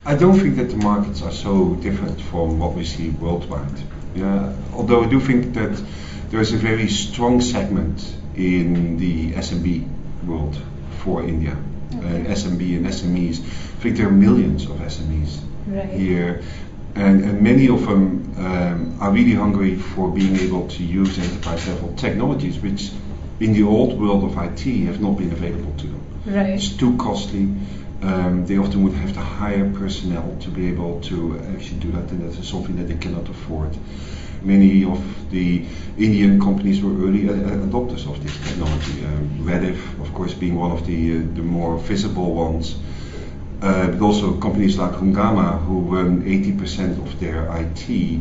I don't think that the markets are so different from what we see worldwide. Yeah, although I do think that there is a very strong segment in the SMB world for India. Okay. SMB and SMEs. I think there are millions of SMEs Right. here, and many of them are really hungry for being able to use enterprise level technologies, which in the old world of IT have not been available to them. Right. It's too costly. They often would have to hire personnel to be able to actually do that, and that is something that they cannot afford. Many of the Indian companies were early adopters of this technology. Rediff, of course, being one of the more visible ones, but also companies like Hungama, who run 80% of their IT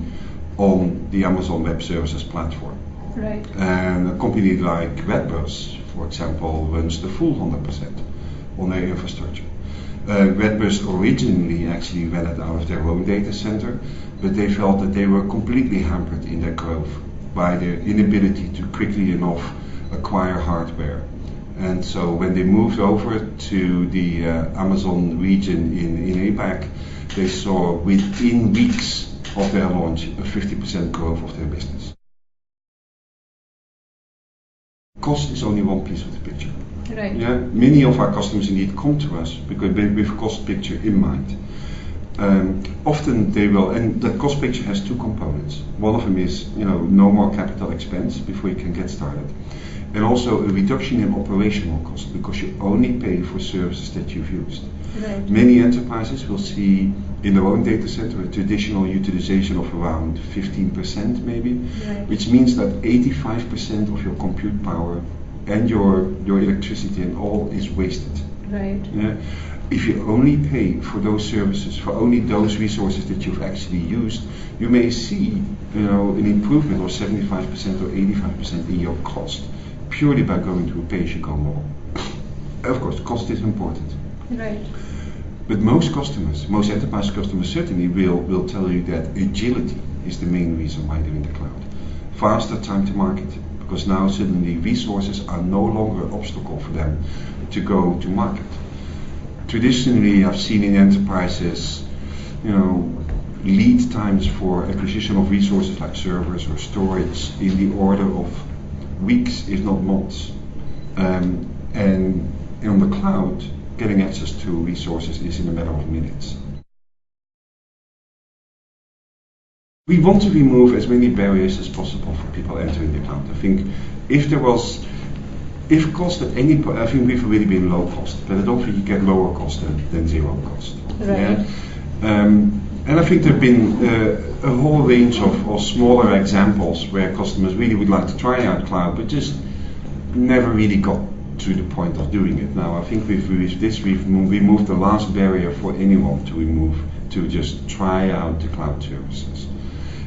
on the Amazon Web Services platform. Right. And a company like Redbus, for example, runs the full 100% on their infrastructure. Redbus originally actually ran it out of their own data center, but they felt that they were completely hampered in their growth by their inability to quickly enough acquire hardware. And so when they moved over to the Amazon region in APAC, they saw within weeks of their launch a 50% growth of their business. Cost is only one piece of the picture. Right. Yeah, many of our customers indeed come to us because with a cost picture in mind. Often they will, and that cost picture has two components. One of them is, no more capital expense before you can get started, and also a reduction in operational cost because you only pay for services that you've used. Right. Many enterprises will see in their own data center a traditional utilization of around 15% maybe, Right. which means that 85% of your compute power and your electricity and all is wasted. Right. Yeah? If you only pay for those services, for only those resources that you've actually used, you may see an improvement of 75% or 85% in your cost purely by going to a pay-as-you-go model. Of course, cost is important. Right. But most customers, most enterprise customers certainly will tell you that agility is the main reason why they're in the cloud. Faster time to market, because now suddenly resources are no longer an obstacle for them to go to market. Traditionally, I've seen in enterprises, lead times for acquisition of resources like servers or storage in the order of weeks, if not months. And on the cloud, getting access to resources is in a matter of minutes. We want to remove as many barriers as possible for people entering the cloud. I think if cost at any point, I think we've already been low cost, but I don't think you get lower cost than zero cost. Right. Yeah? And I think there have been a whole range of smaller examples where customers really would like to try out cloud, but just never really got to the point of doing it. Now I think we've removed the last barrier for anyone to just try out the cloud services.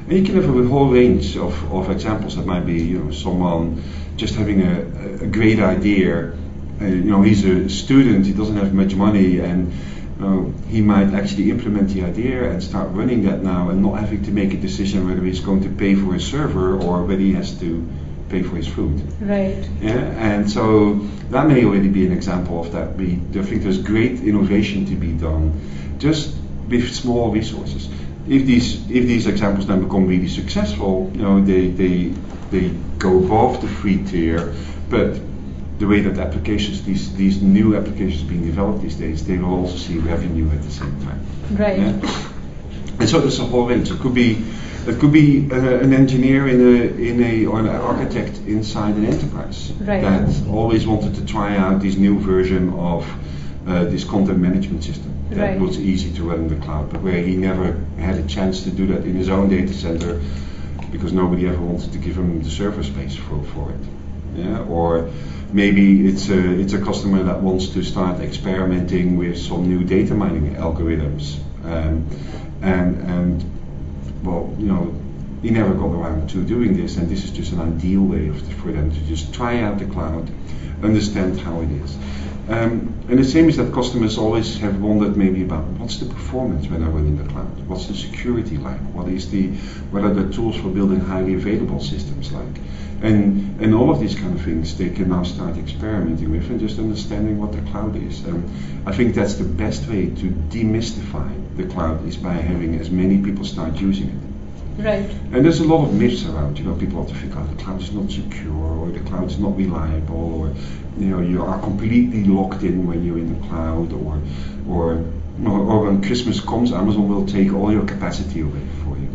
And you can have a whole range of examples. That might be someone just having a great idea. He's a student, he doesn't have much money, and he might actually implement the idea and start running that now and not having to make a decision whether he's going to pay for his server or whether he has to pay for his food. Right. Yeah, and so that may already be an example of that. I think there's great innovation to be done just with small resources. If these examples then become really successful, they go above the free tier, but the way that these new applications being developed these days, they will also see revenue at the same time. Right. Yeah? And so there's a whole range. It could be an engineer or an architect inside an enterprise Right. that always wanted to try out this new version of this content management system that Right. was easy to run in the cloud, but where he never had a chance to do that in his own data center because nobody ever wanted to give him the server space for it. Yeah? Or maybe it's a customer that wants to start experimenting with some new data mining algorithms, and he never got around to doing this, and this is just an ideal way for them to just try out the cloud, understand how it is. And the same is that customers always have wondered maybe about what's the performance when I run in the cloud? What's the security like? What are the tools for building highly available systems like? And all of these kind of things they can now start experimenting with and just understanding what the cloud is. I think that's the best way to demystify the cloud is by having as many people start using it. Right. And there's a lot of myths around. People often think, oh, the cloud is not secure, or the cloud is not reliable, or you are completely locked in when you're in the cloud, or when Christmas comes, Amazon will take all your capacity away for you.